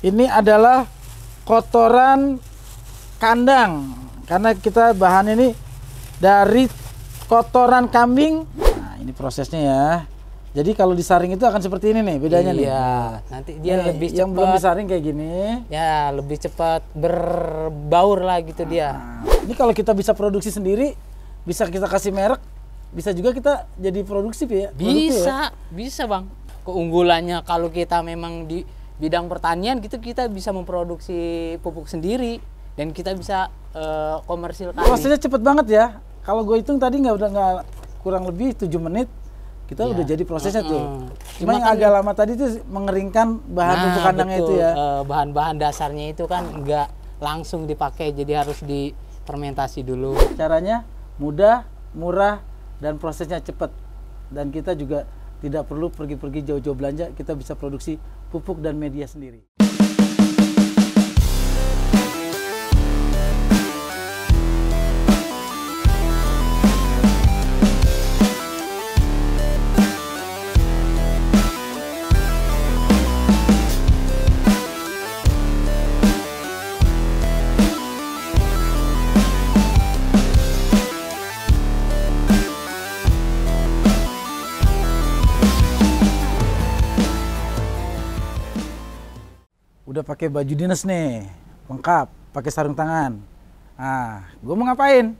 Ini adalah kotoran kandang, karena kita bahan ini dari kotoran kambing. Nah, ini prosesnya ya. Jadi kalau disaring itu akan seperti ini nih, bedanya nih. Iya, nanti dia lebih cepat. Yang belum disaring kayak gini. Ya, lebih cepat berbaur lah gitu dia. Ini kalau kita bisa produksi sendiri, bisa kita kasih merek, bisa juga kita jadi produksi ya. Bisa Bang. Keunggulannya kalau kita memang di bidang pertanian gitu, kita bisa memproduksi pupuk sendiri dan kita bisa komersilkan. Prosesnya cepet banget ya. Kalau gue hitung tadi nggak kurang lebih 7 menit. Kita udah jadi prosesnya tuh. Cuma yang agak lama tadi tuh mengeringkan bahan pupuk kandangnya itu ya. Bahan-bahan dasarnya itu kan nggak langsung dipakai, jadi harus difermentasi dulu. Caranya mudah, murah, dan prosesnya cepat. Dan kita juga tidak perlu pergi-pergi jauh-jauh belanja, kita bisa produksi pupuk dan media sendiri. Udah pakai baju dinas nih, lengkap, pakai sarung tangan. Nah, gue mau ngapain?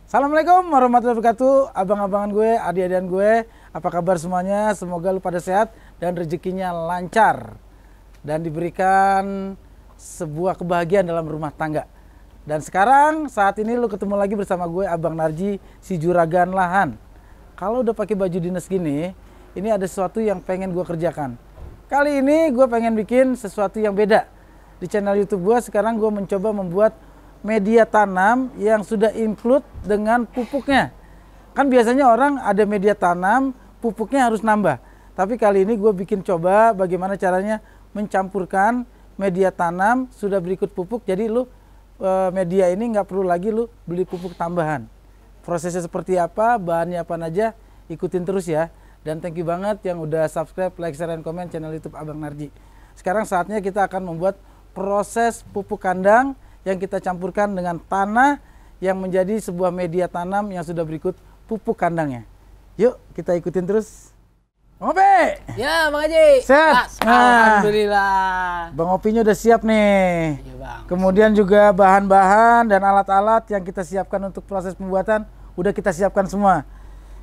Assalamualaikum warahmatullahi wabarakatuh, abang-abangan gue, adik-adikan gue, apa kabar semuanya? Semoga lu pada sehat dan rezekinya lancar dan diberikan sebuah kebahagiaan dalam rumah tangga. Dan sekarang saat ini lu ketemu lagi bersama gue, Abang Narji, si juragan lahan. Kalau udah pakai baju dinas gini, ini ada sesuatu yang pengen gue kerjakan. Kali ini gue pengen bikin sesuatu yang beda. Di channel YouTube gue sekarang gue mencoba membuat media tanam yang sudah include dengan pupuknya. Kan biasanya orang ada media tanam, pupuknya harus nambah. Tapi kali ini gue bikin coba bagaimana caranya mencampurkan media tanam sudah berikut pupuk. Jadi lu media ini nggak perlu lagi lu beli pupuk tambahan. Prosesnya seperti apa, bahannya apa aja, ikutin terus ya. Dan thank you banget yang udah subscribe, like, share, dan komen channel YouTube Abang Narji. Sekarang saatnya kita akan membuat proses pupuk kandang yang kita campurkan dengan tanah yang menjadi sebuah media tanam yang sudah berikut pupuk kandangnya. Yuk kita ikutin terus. Bang Opi! Ya Bang Haji. Sehat? Alhamdulillah. Bang Opinya udah siap nih. Iya Bang. Kemudian juga bahan-bahan dan alat-alat yang kita siapkan untuk proses pembuatan udah kita siapkan semua.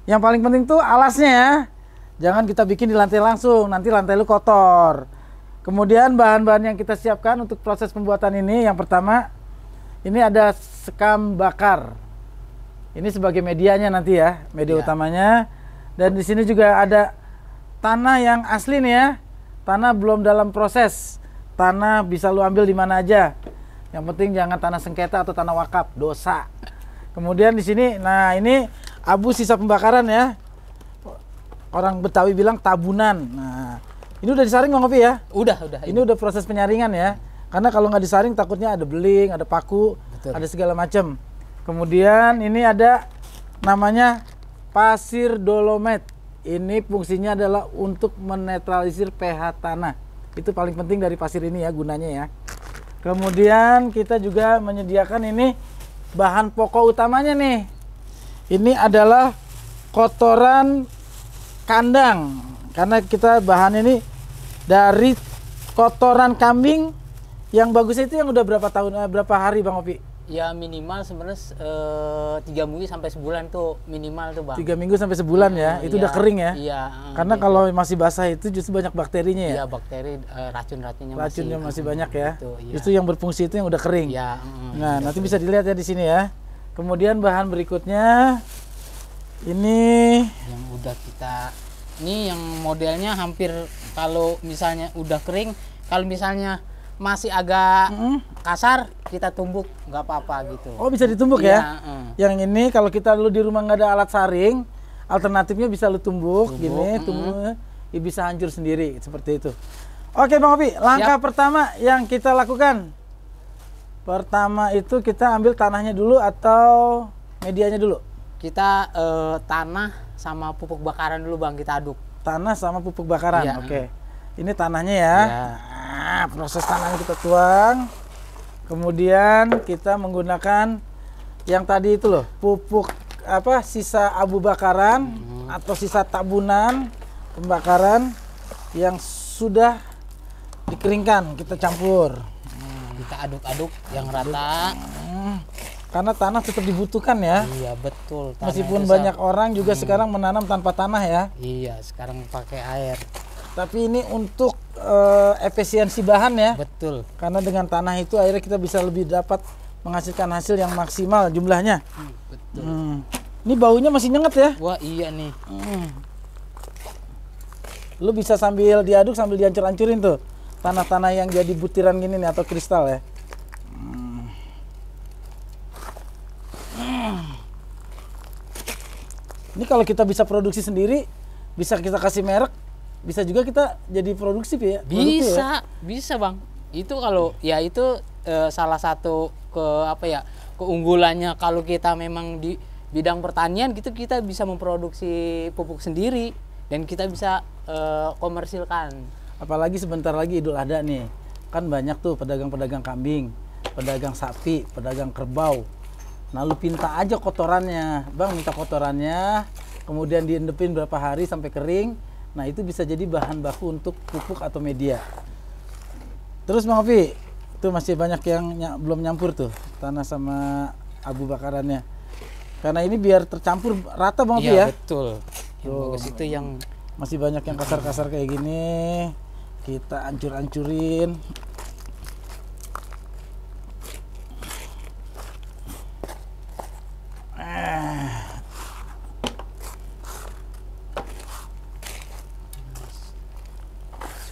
Yang paling penting tuh alasnya ya. Jangan kita bikin di lantai langsung, nanti lantai lu kotor. Kemudian bahan-bahan yang kita siapkan untuk proses pembuatan ini, yang pertama, ini ada sekam bakar. Ini sebagai medianya nanti ya, media utamanya. Dan di sini juga ada tanah yang asli nih ya. Tanah belum dalam proses. Tanah bisa lu ambil di mana aja. Yang penting jangan tanah sengketa atau tanah wakaf, dosa. Kemudian di sini, nah ini abu sisa pembakaran ya. Orang Betawi bilang tabunan. Nah, ini udah disaring Bang Opi ya? Udah. Ini udah proses penyaringan ya. Karena kalau nggak disaring takutnya ada beling, ada paku, ada segala macam. Kemudian ini ada namanya pasir dolomite. Ini fungsinya adalah untuk menetralisir pH tanah. Itu paling penting dari pasir ini ya gunanya ya. Kemudian kita juga menyediakan ini bahan pokok utamanya nih. Ini adalah kotoran kandang, karena kita bahan ini dari kotoran kambing. Yang bagusnya itu yang udah berapa hari Bang Opi? Ya minimal sebenarnya 3 minggu sampai sebulan tuh minimal tuh Bang. 3 minggu sampai sebulan ya, itu udah kering ya? Iya. Karena kalau masih basah itu justru banyak bakterinya ya? Iya, bakteri, racun-racunnya masih banyak ya? Gitu, iya. Justru yang berfungsi itu yang udah kering? Iya. Nah nanti bisa dilihat ya di sini ya. Kemudian bahan berikutnya ini yang udah ini yang modelnya hampir, kalau misalnya udah kering, kalau misalnya masih agak kasar kita tumbuk nggak apa-apa gitu. Oh bisa ditumbuk ya? Yang ini kalau kita lu di rumah nggak ada alat saring, alternatifnya bisa lu tumbuk gini, ya bisa hancur sendiri seperti itu. Oke Bang Opi, langkah pertama yang kita lakukan, pertama itu kita ambil tanahnya dulu atau medianya dulu? Kita tanah sama pupuk bakaran dulu Bang, kita aduk. Tanah sama pupuk bakaran, ya. Oke. Ini tanahnya ya. Nah, proses tanahnya kita tuang. Kemudian kita menggunakan yang tadi itu loh, pupuk apa sisa abu bakaran atau sisa tabunan pembakaran yang sudah dikeringkan, kita campur. Kita aduk-aduk yang rata. Karena tanah tetap dibutuhkan ya. Iya betul. Tanah Meskipun itu banyak orang juga sekarang menanam tanpa tanah ya. Iya, sekarang pakai air. Tapi ini untuk efisiensi bahan ya. Betul. Karena dengan tanah itu akhirnya kita bisa lebih dapat menghasilkan hasil yang maksimal jumlahnya. Betul. Ini baunya masih nyengat ya. Wah iya nih. Lu bisa sambil diaduk sambil dihancur-hancurin tuh tanah-tanah yang jadi butiran gini nih atau kristal ya. Ini kalau kita bisa produksi sendiri, bisa kita kasih merek, bisa juga kita jadi produksi ya. Bisa bang. Itu kalau ya itu salah satu keunggulannya kalau kita memang di bidang pertanian gitu, kita bisa memproduksi pupuk sendiri dan kita bisa komersilkan. Apalagi sebentar lagi Idul Adha nih, kan banyak tuh pedagang-pedagang kambing, pedagang sapi, pedagang kerbau. Nah lu pinta aja kotorannya, bang minta kotorannya, kemudian diendepin berapa hari sampai kering. Nah itu bisa jadi bahan baku untuk pupuk atau media. Terus Bang Opi, itu masih banyak yang belum nyampur tuh tanah sama abu bakarannya. Karena ini biar tercampur rata Bang Opi ya. Iya betul. Yang bagus itu yang masih banyak yang kasar-kasar kayak gini. Kita hancur-hancurin.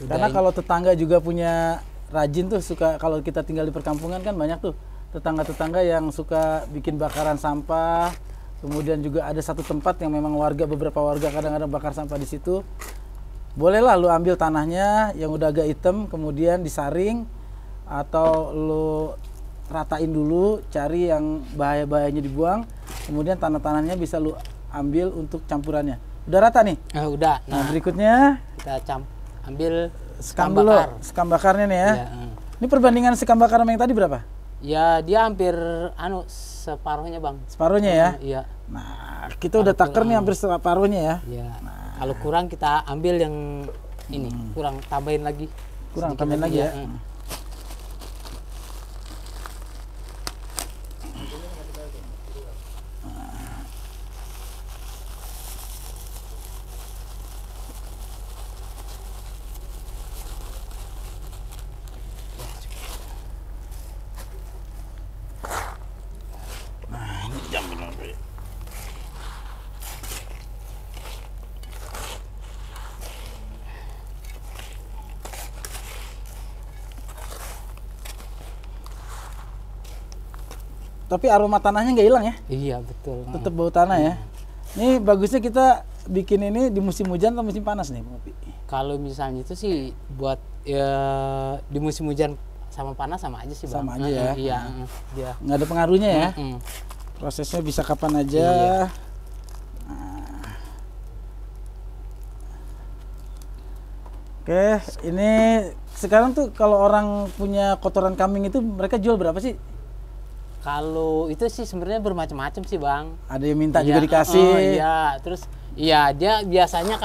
Karena kalau tetangga juga punya rajin tuh, suka kalau kita tinggal di perkampungan kan banyak tuh tetangga-tetangga yang suka bikin bakaran sampah. Kemudian juga ada satu tempat yang memang beberapa warga kadang-kadang bakar sampah di situ. Bolehlah lu ambil tanahnya yang udah agak hitam, kemudian disaring atau lu ratain dulu, cari yang bahaya-bahayanya dibuang, kemudian tanah-tanahnya bisa lu ambil untuk campurannya. Udah rata nih? Udah. Nah, berikutnya kita ambil sekam dulu, sekam bakarnya nih ya. Ini perbandingan sekam bakar sama yang tadi berapa? Ya dia hampir separuhnya bang. Separuhnya ya? Iya. Nah kita udah taker nih hampir separuhnya ya. Iya. Kalau kurang kita ambil yang ini, kurang tambahin lagi. Kurang tambahin lagi ya. Tapi aroma tanahnya nggak hilang ya? Iya betul. Tetap bau tanah ya. Ini bagusnya kita bikin ini di musim hujan atau musim panas nih, Bang Opi? Kalau misalnya itu sih buat ya, di musim hujan sama panas sama aja sih bang. Sama aja ya. Iya. Dia. Nggak ada pengaruhnya ya. Prosesnya bisa kapan aja. Iya. Oke, ini sekarang tuh kalau orang punya kotoran kambing itu mereka jual berapa sih? Kalau itu sih sebenarnya bermacam-macam sih bang. Ada yang minta juga dikasih. Iya, terus iya dia biasanya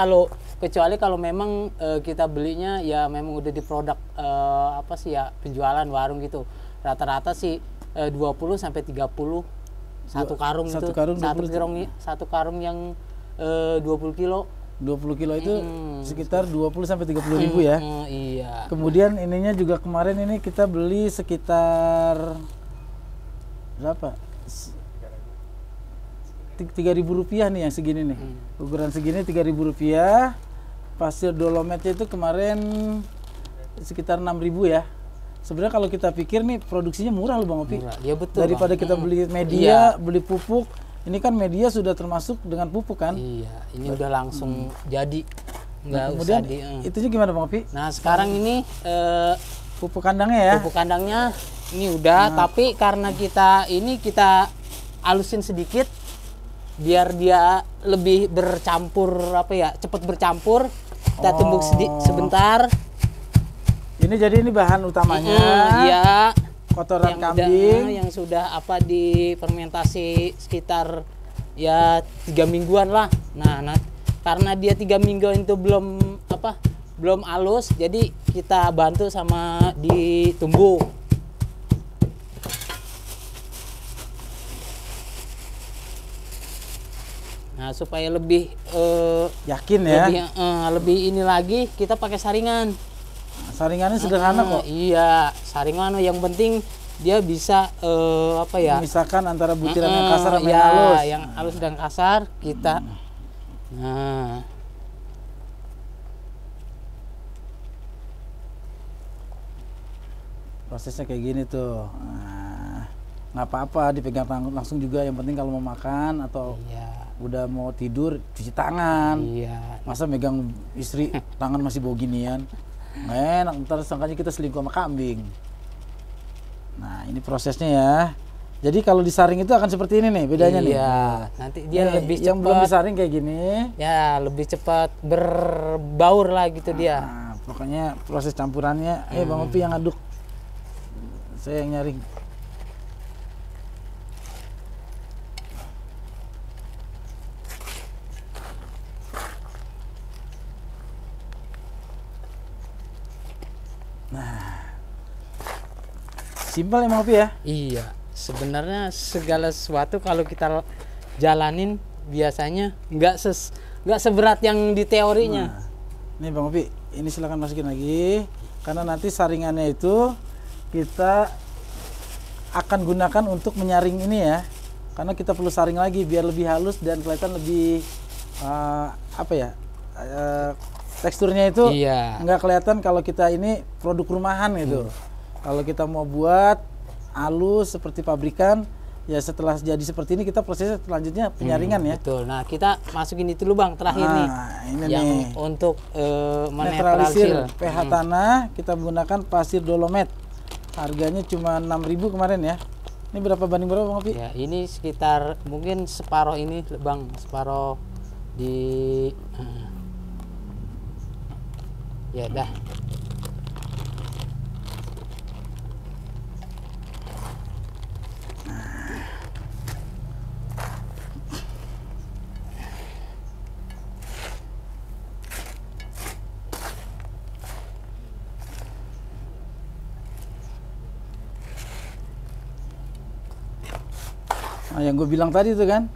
kecuali kalau memang kita belinya ya memang udah di produk penjualan warung gitu. Rata-rata sih 20 sampai 30 satu karung itu. Satu karung yang 20 kilo. 20 kilo itu sekitar 20 sampai 30 ribu ya. Iya. Kemudian ininya juga kemarin ini kita beli sekitar berapa? 3.000 rupiah nih yang segini nih. Ukuran segini 3.000 rupiah. Pasir dolomitnya itu kemarin sekitar 6.000 ya. Sebenarnya kalau kita pikir nih produksinya murah loh Bang Opi. Ya betul. Daripada kita beli media, beli pupuk. Ini kan media sudah termasuk dengan pupuk kan? Iya, ini udah langsung jadi. Nah, kemudian itunya gimana Bang Opi? Nah sekarang ini pupuk kandangnya ya? Pupuk kandangnya ini udah, tapi karena kita halusin sedikit biar dia lebih bercampur cepat bercampur. Kita tumbuk sebentar. Ini jadi ini bahan utamanya. Iya. Kotoran Yang kambing. yang sudah apa difermentasi sekitar ya 3 mingguan lah. Nah, karena dia 3 mingguan itu belum halus, jadi kita bantu sama ditumbuk. Nah, supaya lebih Yakin ya. lebih ini lagi, kita pakai saringan. Saringannya sederhana kok. Iya, saringan yang penting dia bisa Memisahkan antara butiran yang kasar sama yang ya, halus. yang halus dan kasar kita. Nah, Prosesnya kayak gini tuh. Nah, nggak apa-apa dipegang langsung juga. Yang penting kalau mau makan atau iya, udah mau tidur cuci tangan. iya. Masa megang istri tangan masih bau ginian? Nggak enak, ntar sangkanya kita selingkuh sama kambing. Nah, ini prosesnya ya. Jadi kalau disaring itu akan seperti ini nih bedanya nih. Iya, nanti dia lebih yang belum cepat. disaring kayak gini. Ya, lebih cepat berbaur lah gitu dia. Nah, pokoknya proses campurannya. Bang Opi yang aduk. Saya yang nyaring. Simpel ya Bang Opi ya. Iya, sebenarnya segala sesuatu kalau kita jalanin biasanya nggak seberat yang di teorinya. Nih Bang Opi, ini silahkan masukin lagi. Karena nanti saringannya itu kita akan gunakan untuk menyaring ini ya. Karena kita perlu saring lagi biar lebih halus dan kelihatan lebih teksturnya itu Iya. nggak kelihatan kalau kita ini produk rumahan gitu. Kalau kita mau buat halus seperti pabrikan, ya setelah jadi seperti ini kita prosesnya selanjutnya penyaringan ya. Betul. Nah, kita masukin itu dulu Bang terakhir nih. Ini Yang nih. untuk Netralisir menetralisir pH tanah, kita menggunakan pasir dolomit. Harganya cuma 6.000 kemarin ya. Ini berapa banding berapa Bang Opi? Ya, ini sekitar mungkin separuh ini Bang, separuh di ya dah. Nah, yang gue bilang tadi itu kan,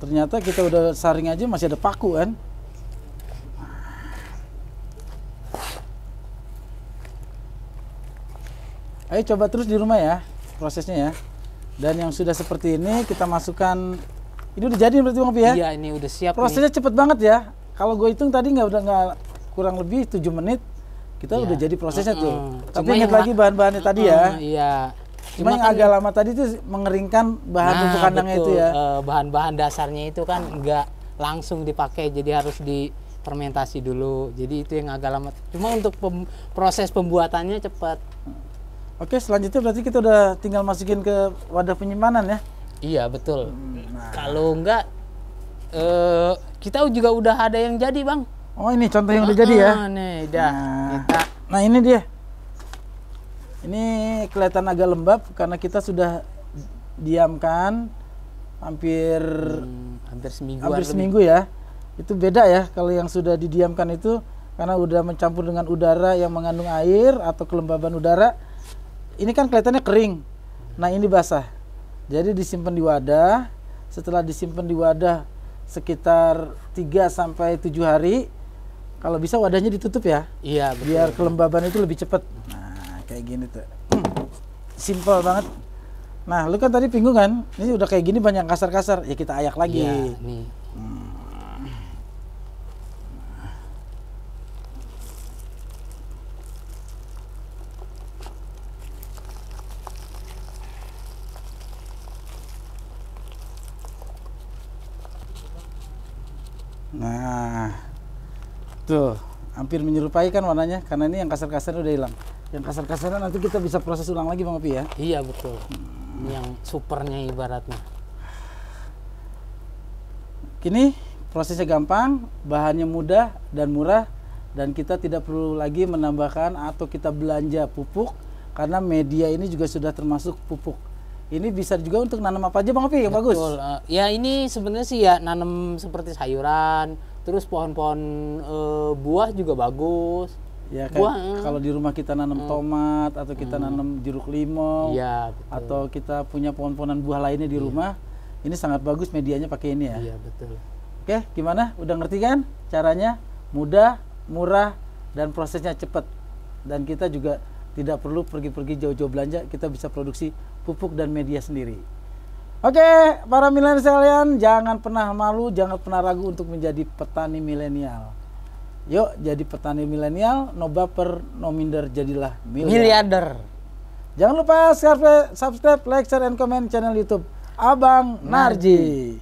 ternyata kita udah saring aja masih ada paku kan. Ayo coba terus di rumah ya prosesnya ya. Dan yang sudah seperti ini kita masukkan. Ini udah jadi berarti Bang Opi ya? Iya, ini udah siap Prosesnya cepet banget ya. Kalau gue hitung tadi nggak kurang lebih 7 menit kita Iya. udah jadi prosesnya tuh. Tapi Cuma ingat yang lagi bahan-bahannya tadi ya. Iya. Cuma yang agak lama tadi tuh mengeringkan bahan pupuk kandangnya itu ya. Bahan-bahan dasarnya itu kan nggak langsung dipakai, jadi harus difermentasi dulu. Jadi itu yang agak lama. Cuma untuk proses pembuatannya cepat. Oke, selanjutnya berarti kita udah tinggal masukin ke wadah penyimpanan ya. Iya betul. Kalau enggak, kita juga udah ada yang jadi Bang. Oh ini contoh yang udah jadi ya. Nih, dah. Nah ini dia. Ini kelihatan agak lembab karena kita sudah diamkan hampir seminggu ya. Itu beda ya kalau yang sudah didiamkan itu karena udah mencampur dengan udara yang mengandung air atau kelembaban udara. Ini kan kelihatannya kering. Nah ini basah. Jadi disimpan di wadah. Setelah disimpan di wadah sekitar 3 sampai 7 hari, kalau bisa wadahnya ditutup ya. Iya betul. Biar kelembaban itu lebih cepat. Nah, kayak gini tuh. Simple banget. Nah, lu kan tadi bingung kan? Ini udah kayak gini banyak kasar-kasar. Ya kita ayak lagi. Iya, nih. Nah, tuh hampir menyerupai kan warnanya karena ini yang kasar-kasar udah hilang. Yang kasar-kasarnya nanti kita bisa proses ulang lagi Bang Opi ya. Iya betul. Ini yang supernya ibaratnya. Kini prosesnya gampang, bahannya mudah dan murah, dan kita tidak perlu lagi menambahkan atau kita belanja pupuk karena media ini juga sudah termasuk pupuk. Ini bisa juga untuk nanam apa aja Bang Opi yang bagus. Betul. Ya ini sebenarnya sih ya nanam seperti sayuran, terus pohon-pohon buah juga bagus. Ya kan kalau di rumah kita nanam tomat atau kita nanam jeruk limau, iya, betul. atau kita punya pohon-pohonan buah lainnya di rumah, ini sangat bagus medianya pakai ini ya. Iya betul. Oke, gimana? Udah ngerti kan caranya? Mudah, murah, dan prosesnya cepat. Dan kita juga tidak perlu pergi-pergi jauh-jauh belanja, kita bisa produksi pupuk dan media sendiri. Oke, para milenial sekalian, jangan pernah malu, jangan pernah ragu untuk menjadi petani milenial. Yuk, jadi petani milenial, no baper, no minder, jadilah Miliarder. Jangan lupa subscribe, like, share, and comment channel YouTube Abang Narji.